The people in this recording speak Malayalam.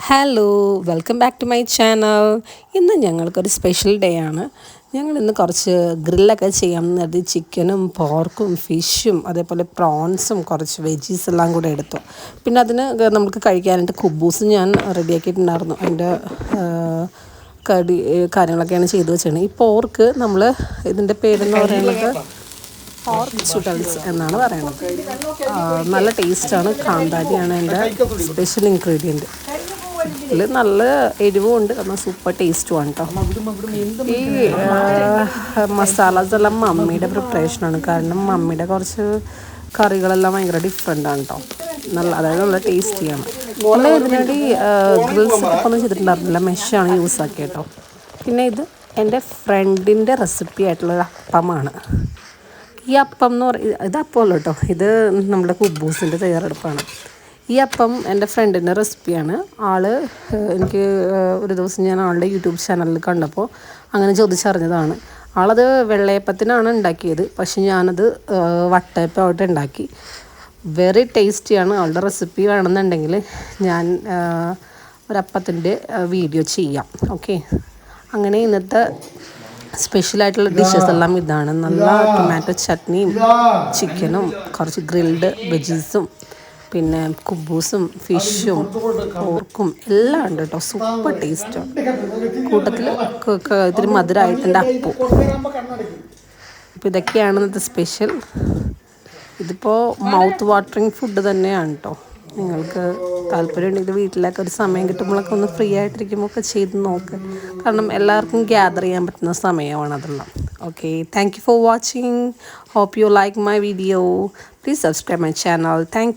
Hello welcome back to my channel. ഇന്ന് ഞങ്ങൾക്കൊരു സ്പെഷ്യൽ ഡേ ആണ്. ഞങ്ങളിന്ന് കുറച്ച് ഗ്രില്ലൊക്കെ ചെയ്യാമെന്ന് കരുതി ചിക്കനും പോർക്കും ഫിഷും അതേപോലെ പ്രോൺസും കുറച്ച് വെജീസ് എല്ലാം കൂടെ എടുത്തു. പിന്നെ അതിന് നമുക്ക് കഴിക്കാനായിട്ട് കുബൂസ് ഞാൻ റെഡിയാക്കിയിട്ടുണ്ടായിരുന്നു. അതിൻ്റെ കാര്യങ്ങളൊക്കെയാണ് ചെയ്തു വെച്ചത്. ഈ പോർക്ക് നമ്മൾ ഇതിൻ്റെ പേരെന്ന് പറയുന്നത് പോർക്ക് ചുഡൽസ് എന്നാണ് പറയുന്നത്. നല്ല ടേസ്റ്റാണ്. കാന്താരിയാണ് എൻ്റെ സ്പെഷ്യൽ ഇൻഗ്രീഡിയൻറ്റ്. ഇതിൽ നല്ല എരിവും ഉണ്ട്, എന്നാൽ സൂപ്പർ ടേസ്റ്റുമാണ് കേട്ടോ. ഈ മസാലാസ് എല്ലാം മമ്മിയുടെ പ്രിപ്പറേഷനാണ്. കാരണം മമ്മിയുടെ കുറച്ച് കറികളെല്ലാം ഭയങ്കര ഡിഫറെൻ്റാണ് കേട്ടോ. അതായത് നല്ല ടേസ്റ്റിയാണ്. പിന്നെ ഇതിനുവേണ്ടി ഗ്രിൽസ് ഒന്നും ചെയ്തിട്ടുണ്ടായിരുന്നില്ല, മെഷാണ് യൂസ് ആക്കിയത് കേട്ടോ. പിന്നെ ഇത് എൻ്റെ ഫ്രണ്ടിൻ്റെ റെസിപ്പി ആയിട്ടുള്ളൊരു അപ്പമാണ്. ഈ അപ്പം എന്ന് പറയുന്നത് ഇത് അപ്പമല്ല കേട്ടോ, ഇത് നമ്മുടെ കുബൂസിൻ്റെ തയ്യാറെടുപ്പാണ്. ഈ അപ്പം എൻ്റെ ഫ്രണ്ടിൻ്റെ റെസിപ്പിയാണ്. എനിക്ക് ഒരു ദിവസം ഞാൻ ആളുടെ യൂട്യൂബ് ചാനലിൽ കണ്ടപ്പോൾ അങ്ങനെ ചോദിച്ചറിഞ്ഞതാണ്. ആളത് വെള്ളയപ്പത്തിനാണ് ഉണ്ടാക്കിയത്, പക്ഷെ ഞാനത് വട്ടയപ്പമായിട്ട് ഉണ്ടാക്കി. വെരി ടേസ്റ്റിയാണ്. ആളുടെ റെസിപ്പി വേണമെന്നുണ്ടെങ്കിൽ ഞാൻ ഒരപ്പത്തിൻ്റെ വീഡിയോ ചെയ്യാം. ഓക്കെ, അങ്ങനെ ഇന്നത്തെ സ്പെഷ്യലായിട്ടുള്ള ഡിഷസ് എല്ലാം ഇതാണ്. നല്ല ടൊമാറ്റോ ചട്നിയും ചിക്കനും കുറച്ച് ഗ്രിൽഡ് വെജീസും പിന്നെ കുബൂസും ഫിഷും പോർക്കും എല്ലാം ഉണ്ട് കേട്ടോ. സൂപ്പർ ടേസ്റ്റാണ്. കൂട്ടത്തിൽ ഇത്തിരി മധുരമായിട്ടുണ്ട് അപ്പവും. അപ്പോൾ ഇതൊക്കെയാണ് ഇന്നത്തെ സ്പെഷ്യൽ. ഇതിപ്പോൾ മൗത്ത് വാട്ടറിങ് ഫുഡ് തന്നെയാണ് കേട്ടോ. നിങ്ങൾക്ക് താല്പര്യമുണ്ടെങ്കിൽ വീട്ടിലൊക്കെ ഒരു സമയം കിട്ടുമ്പോഴൊക്കെ ഒന്ന് ഫ്രീ ആയിട്ടിരിക്കുമ്പോൾ ഒക്കെ ചെയ്ത് നോക്ക്. കാരണം എല്ലാവർക്കും ഗ്യാദർ ചെയ്യാൻ പറ്റുന്ന സമയമാണ് അതെല്ലാം. Okay, thank you for watching. Hope you like my video. Please subscribe my channel. Thank U.